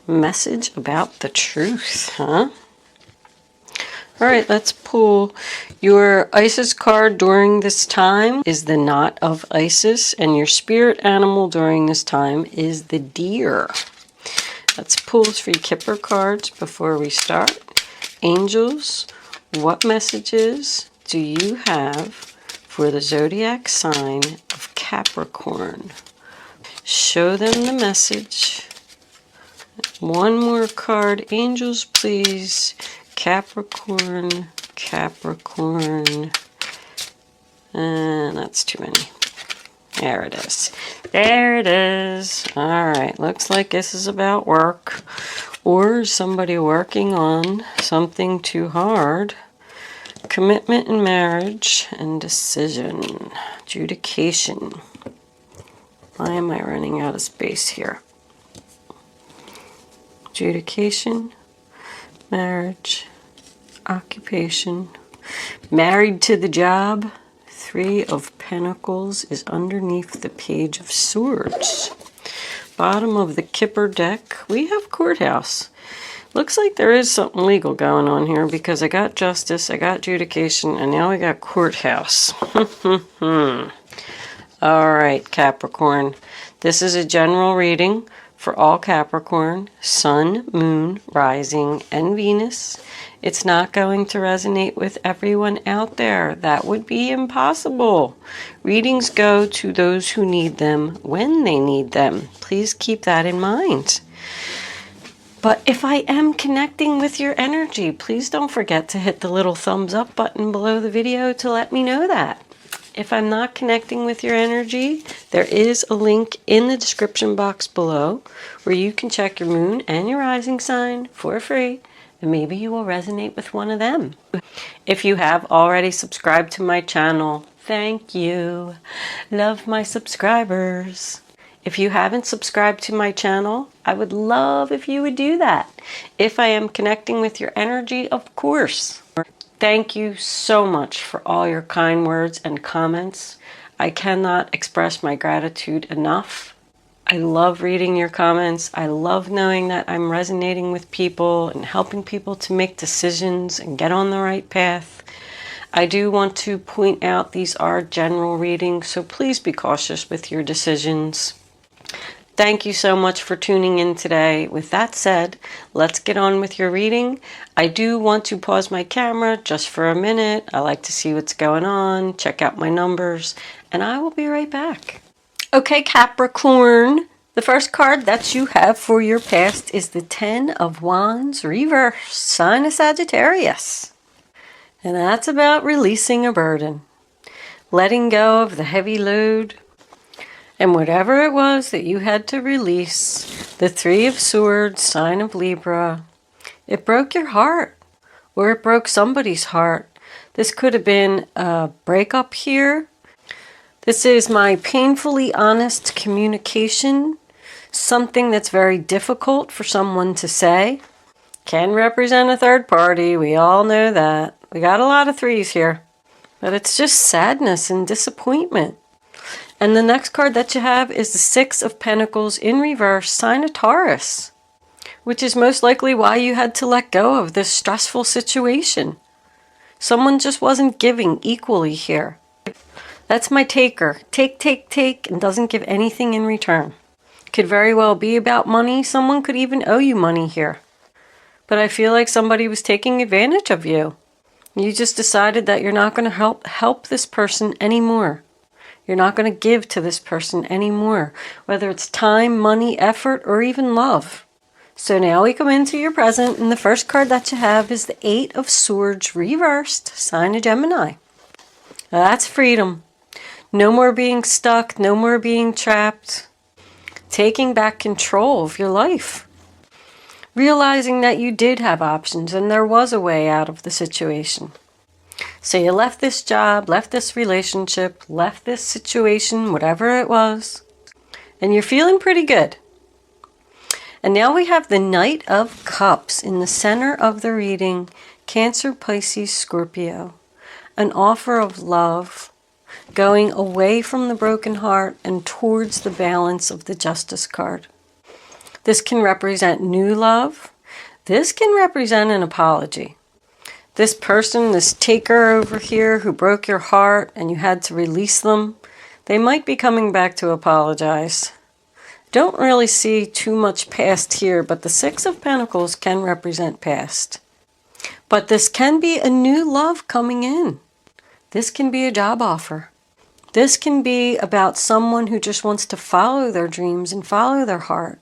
Message about the truth, huh? All right, let's pull. Your Isis card during this time is the Knot of Isis, and your spirit animal during this time is the deer. Let's pull 3 Kipper cards before we start. Angels, what messages do you have for the zodiac sign of Capricorn? Show them the message. One more card. Angels, please. Capricorn, Capricorn. And that's too many. There it is. There it is. All right. Looks like this is about work or somebody working on something too hard. Commitment in marriage and decision. Adjudication. Why am I running out of space here? Adjudication, marriage, occupation, married to the job. 3 of Pentacles is underneath the Page of Swords. Bottom of the Kipper deck, we have courthouse. Looks like there is something legal going on here because I got justice, I got adjudication, and now we got courthouse. All right, Capricorn. This is a general reading for all Capricorn, Sun, Moon, Rising, and Venus. It's not going to resonate with everyone out there. That would be impossible. Readings go to those who need them when they need them. Please keep that in mind. But if I am connecting with your energy, please don't forget to hit the little thumbs up button below the video to let me know that. If I'm not connecting with your energy, there is a link in the description box below where you can check your moon and your rising sign for free, and maybe you will resonate with one of them. If you have already subscribed to my channel, thank you. Love my subscribers. If you haven't subscribed to my channel, I would love if you would do that. If I am connecting with your energy, of course. Thank you so much for all your kind words and comments. I cannot express my gratitude enough. I love reading your comments. I love knowing that I'm resonating with people and helping people to make decisions and get on the right path. I do want to point out these are general readings, so please be cautious with your decisions. Thank you so much for tuning in today. With that said, let's get on with your reading. I do want to pause my camera just for a minute. I like to see what's going on, check out my numbers, and I will be right back. Okay, Capricorn, the first card that you have for your past is the 10 of Wands reverse, sign of Sagittarius. And that's about releasing a burden, letting go of the heavy load, and whatever it was that you had to release. The 3 of Swords, sign of Libra. It broke your heart, or it broke somebody's heart. This could have been a breakup here. This is my painfully honest communication. Something that's very difficult for someone to say. Can represent a third party. We all know that. We got a lot of 3s here. But it's just sadness and disappointment. And the next card that you have is the 6 of Pentacles in reverse, sign of Taurus, which is most likely why you had to let go of this stressful situation. Someone just wasn't giving equally here. That's my taker. Take, take, take, and doesn't give anything in return. Could very well be about money. Someone could even owe you money here. But I feel like somebody was taking advantage of you. You just decided that you're not going to help this person anymore. You're not going to give to this person anymore, whether it's time, money, effort, or even love. So now we come into your present, and the first card that you have is the 8 of Swords reversed, sign of Gemini. Now that's freedom. No more being stuck, no more being trapped. Taking back control of your life. Realizing that you did have options and there was a way out of the situation. So you left this job, left this relationship, left this situation, whatever it was, and you're feeling pretty good. And now we have the Knight of Cups in the center of the reading, Cancer, Pisces, Scorpio. An offer of love, going away from the broken heart and towards the balance of the Justice card. This can represent new love. This can represent an apology. This person, this taker over here who broke your heart and you had to release them, they might be coming back to apologize. Don't really see too much past here, but the Six of Pentacles can represent past. But this can be a new love coming in. This can be a job offer. This can be about someone who just wants to follow their dreams and follow their heart.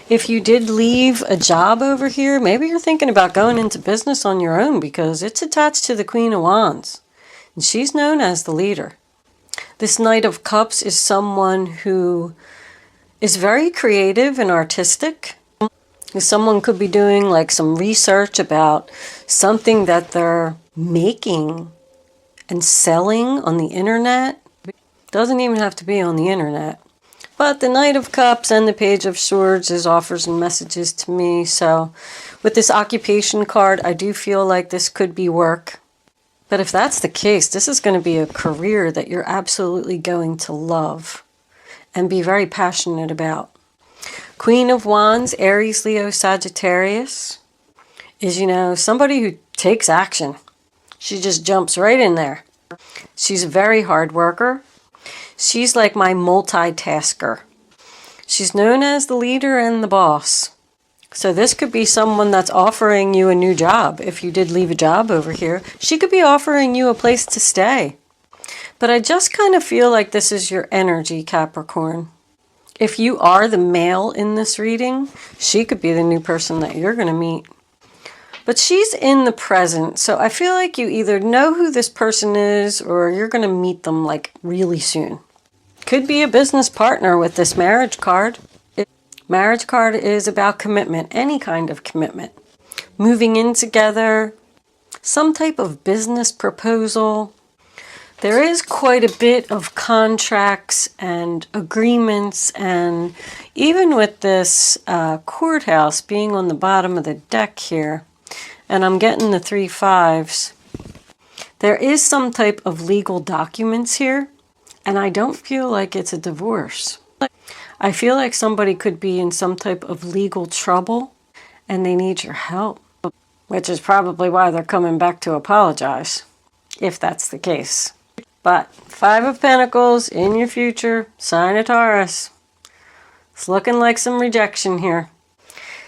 If you did leave a job over here, maybe you're thinking about going into business on your own because it's attached to the Queen of Wands. And she's known as the leader. This Knight of Cups is someone who is very creative and artistic. Someone could be doing like some research about something that they're making and selling on the internet. Doesn't even have to be on the internet. But the Knight of Cups and the Page of Swords is offers and messages to me. So with this occupation card, I do feel like this could be work. But if that's the case, this is going to be a career that you're absolutely going to love and be very passionate about. Queen of Wands, Aries, Leo, Sagittarius is, somebody who takes action. She just jumps right in there. She's a very hard worker. She's like my multitasker. She's known as the leader and the boss. So this could be someone that's offering you a new job. If you did leave a job over here, she could be offering you a place to stay. But I just kind of feel like this is your energy, Capricorn. If you are the male in this reading, she could be the new person that you're going to meet. But she's in the present, so I feel like you either know who this person is or you're going to meet them like really soon. Could be a business partner with this marriage card. Marriage card is about commitment, any kind of commitment. Moving in together, some type of business proposal. There is quite a bit of contracts and agreements, and even with this courthouse being on the bottom of the deck here, and I'm getting the 3 5s, there is some type of legal documents here, and I don't feel like it's a divorce. I feel like somebody could be in some type of legal trouble, and they need your help, which is probably why they're coming back to apologize, if that's the case. But 5 of Pentacles in your future, sign of Taurus. It's looking like some rejection here.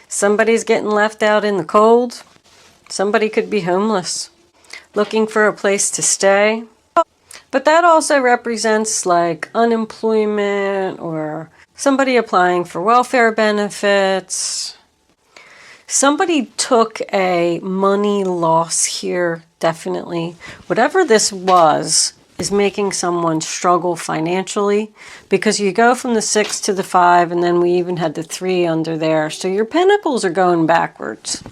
Somebody's getting left out in the cold. Somebody could be homeless, looking for a place to stay. But that also represents like unemployment or somebody applying for welfare benefits. Somebody took a money loss here, definitely. Whatever this was is making someone struggle financially, because you go from the 6 to the 5, and then we even had the 3 under there. So your pentacles are going backwards.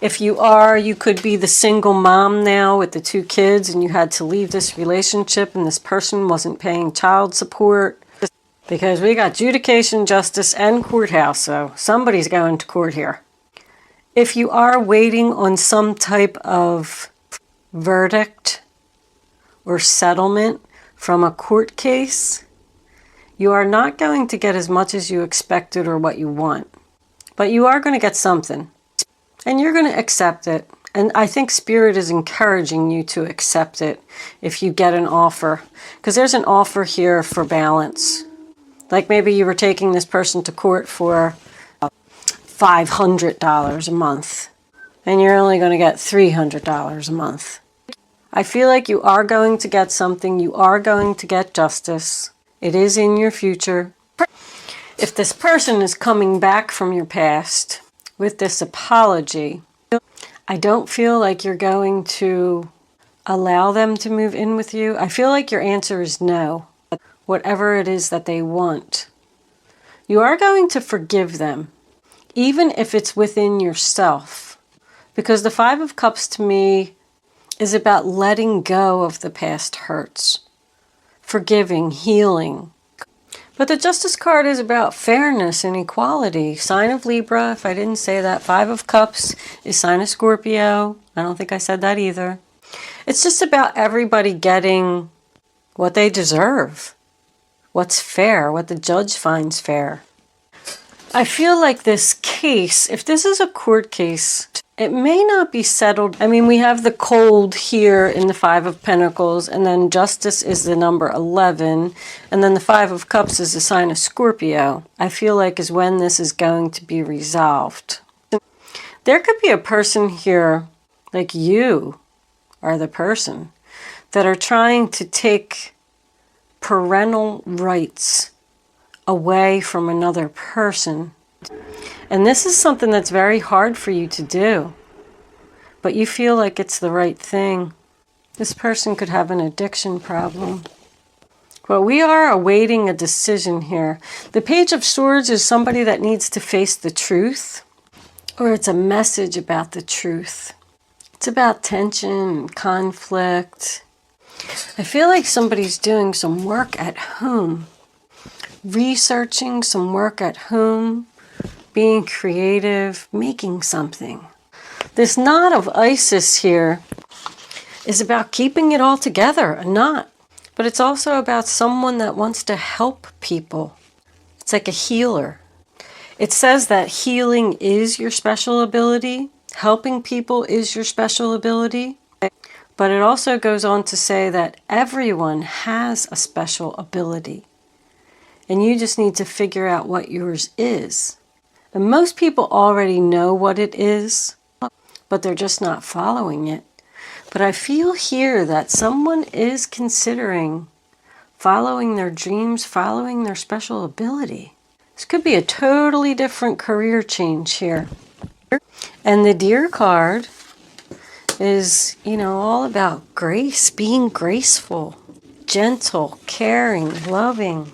If you are, you could be the single mom now with the 2 kids, and you had to leave this relationship, and this person wasn't paying child support. Because we got adjudication, justice, and courthouse, so somebody's going to court here. If you are waiting on some type of verdict or settlement from a court case, you are not going to get as much as you expected or what you want. But you are going to get something. And you're going to accept it. And I think Spirit is encouraging you to accept it if you get an offer. Because there's an offer here for balance. Like maybe you were taking this person to court for $500 a month. And you're only going to get $300 a month. I feel like you are going to get something. You are going to get justice. It is in your future. If this person is coming back from your past with this apology, I don't feel like you're going to allow them to move in with you. I feel like your answer is no, whatever it is that they want. You are going to forgive them, even if it's within yourself. Because the 5 of Cups to me is about letting go of the past hurts, forgiving, healing. But the Justice card is about fairness and equality. Sign of Libra, if I didn't say that. 5 of Cups is sign of Scorpio. I don't think I said that either. It's just about everybody getting what they deserve. What's fair, what the judge finds fair. I feel like this case, if this is a court case, it may not be settled. I mean, we have the cold here in the Five of Pentacles, and then justice is the number 11, and then the Five of Cups is the sign of Scorpio. I feel like is when this is going to be resolved. There could be a person here, like you are the person, that are trying to take parental rights away from another person. And this is something that's very hard for you to do, but you feel like it's the right thing. This person could have an addiction problem. Well, we are awaiting a decision here. The Page of Swords is somebody that needs to face the truth, or it's a message about the truth. It's about tension, conflict. I feel like somebody's doing some work at home, researching some work at home, being creative, making something. This knot of Isis here is about keeping it all together, a knot. But it's also about someone that wants to help people. It's like a healer. It says that healing is your special ability. Helping people is your special ability. But it also goes on to say that everyone has a special ability. And you just need to figure out what yours is. And most people already know what it is, but they're just not following it. But I feel here that someone is considering following their dreams, following their special ability. This could be a totally different career change here. And the Deer card is, you know, all about grace, being graceful, gentle, caring, loving,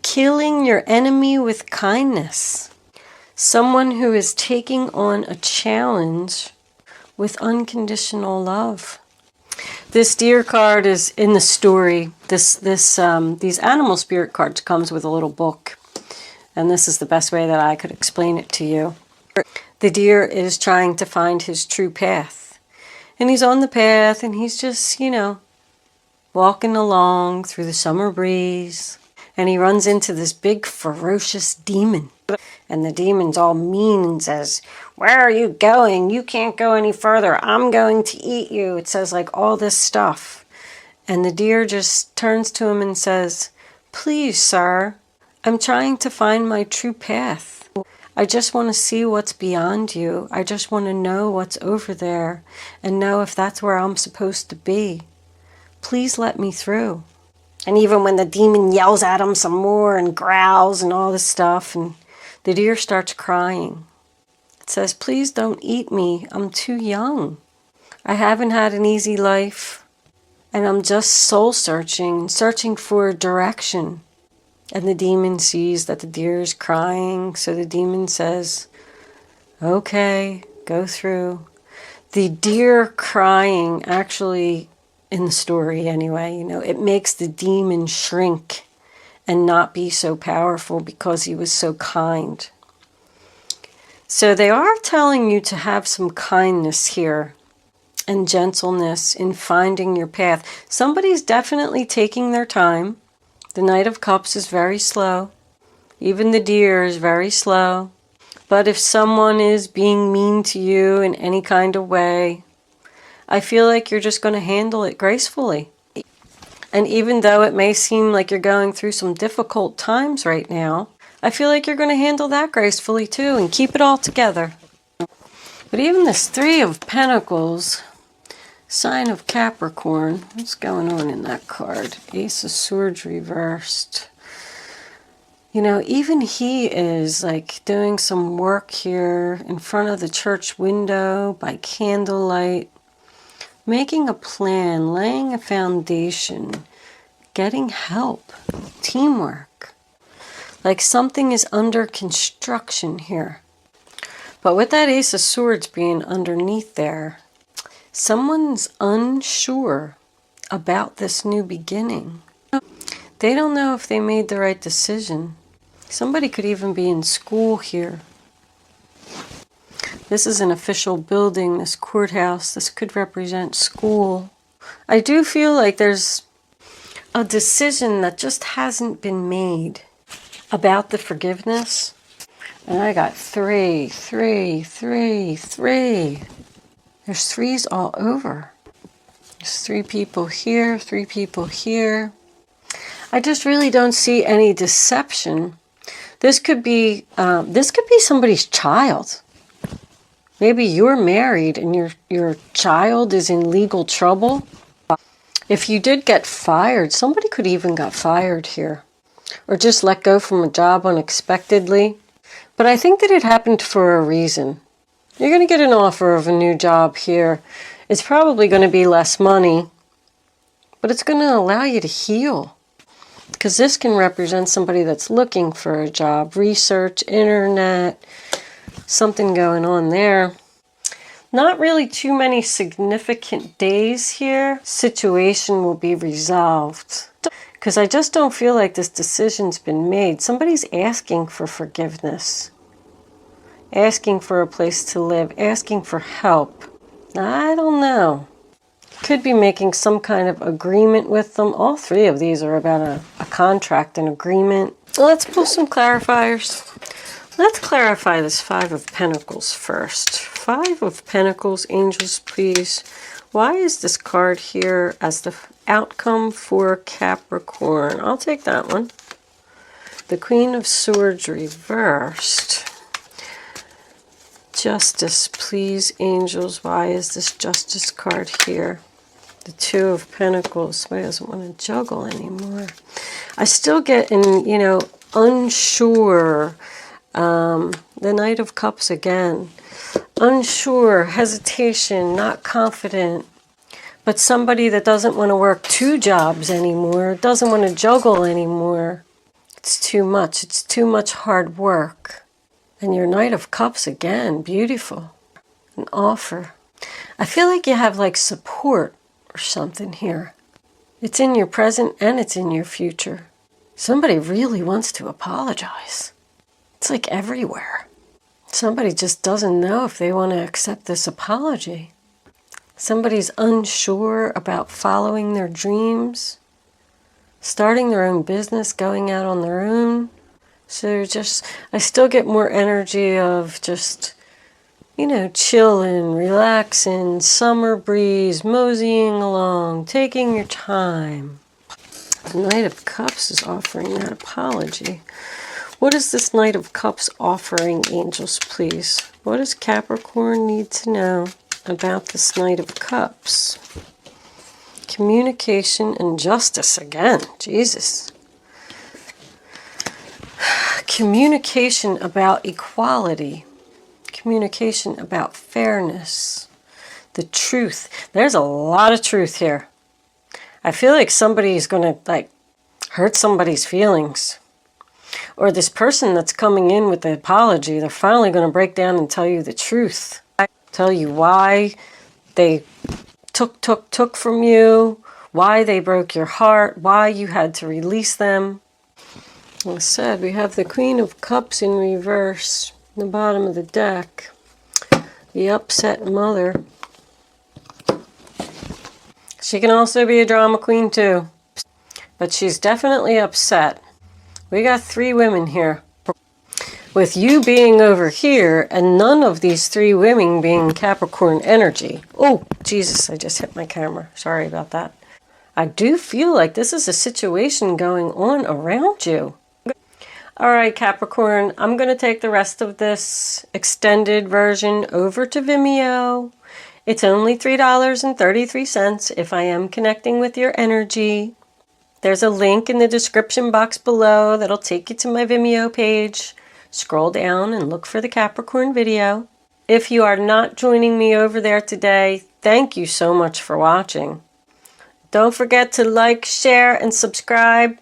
killing your enemy with kindness. Someone who is taking on a challenge with unconditional love. This Deer card is in the story. These animal spirit cards comes with a little book. And this is the best way that I could explain it to you. The deer is trying to find his true path. And he's on the path and he's just, you know, walking along through the summer breeze. And he runs into this big ferocious demon. And the demon's all mean and says, "Where are you going? You can't go any further. I'm going to eat you." It says like all this stuff. And the deer just turns to him and says, "Please, sir, I'm trying to find my true path. I just want to see what's beyond you. I just want to know what's over there and know if that's where I'm supposed to be. Please let me through." And even when the demon yells at him some more and growls and all this stuff, and the deer starts crying. It says, "Please don't eat me. I'm too young. I haven't had an easy life. And I'm just soul searching for direction." And the demon sees that the deer is crying. So the demon says, "Okay, go through." The deer crying actually, in the story anyway, you know, it makes the demon shrink and not be so powerful because he was so kind. So they are telling you to have some kindness here and gentleness in finding your path. Somebody's definitely taking their time. The Knight of Cups is very slow. Even the deer is very slow. But if someone is being mean to you in any kind of way, I feel like you're just going to handle it gracefully. And even though it may seem like you're going through some difficult times right now, I feel like you're going to handle that gracefully too and keep it all together. But even this Three of Pentacles, sign of Capricorn, what's going on in that card? Ace of Swords reversed. You know, even he is like doing some work here in front of the church window by candlelight, making a plan, laying a foundation, getting help, teamwork. Like something is under construction here. But with that Ace of Swords being underneath there, someone's unsure about this new beginning. They don't know if they made the right decision. Somebody could even be in school here. This is an official building, this courthouse. This could represent school. I do feel like there's a decision that just hasn't been made about the forgiveness. And I got 3, 3, 3, 3. There's 3s all over. There's 3 people here, 3 people here. I just really don't see any deception. This could be somebody's child. Maybe you're married and your child is in legal trouble. If you did get fired, somebody could even got fired here. Or just let go from a job unexpectedly. But I think that it happened for a reason. You're going to get an offer of a new job here. It's probably going to be less money, but it's going to allow you to heal. Because this can represent somebody that's looking for a job, research, internet, something going on there. Not really too many significant days here. Situation will be resolved. Because I just don't feel like this decision's been made. Somebody's asking for forgiveness. Asking for a place to live. Asking for help. I don't know. Could be making some kind of agreement with them. All 3 of these are about a contract, an agreement. Let's pull some clarifiers. Let's clarify this 5 of Pentacles first. 5 of Pentacles, angels, please. Why is this card here as the outcome for Capricorn? I'll take that one. The Queen of Swords reversed. Justice, please, angels. Why is this Justice card here? The 2 of Pentacles. Somebody doesn't want to juggle anymore. I still get unsure. The Knight of Cups again. Unsure, hesitation, not confident. But somebody that doesn't want to work 2 jobs anymore, doesn't want to juggle anymore. It's too much. It's too much hard work. And your Knight of Cups again, beautiful. An offer. I feel like you have like support or something here. It's in your present and it's in your future. Somebody really wants to apologize. It's like everywhere. Somebody just doesn't know if they want to accept this apology. Somebody's unsure about following their dreams, starting their own business, going out on their own. So I still get more energy of just, chilling, relaxing, summer breeze, moseying along, taking your time. The Knight of Cups is offering that apology. What is this Knight of Cups offering, angels, please? What does Capricorn need to know about this Knight of Cups? Communication and justice again. Jesus. Communication about equality. Communication about fairness. The truth. There's a lot of truth here. I feel like somebody's going to hurt somebody's feelings. Or this person that's coming in with the apology, they're finally going to break down and tell you the truth. Tell you why they took from you, why they broke your heart, why you had to release them. Like I said, we have the Queen of Cups in reverse, in the bottom of the deck. The upset mother. She can also be a drama queen too. But she's definitely upset. We got 3 women here. With you being over here and none of these 3 women being Capricorn energy. Oh, Jesus, I just hit my camera. Sorry about that. I do feel like this is a situation going on around you. All right, Capricorn, I'm going to take the rest of this extended version over to Vimeo. It's only $3.33 if I am connecting with your energy. There's a link in the description box below that'll take you to my Vimeo page. Scroll down and look for the Capricorn video. If you are not joining me over there today, thank you so much for watching. Don't forget to like, share, and subscribe.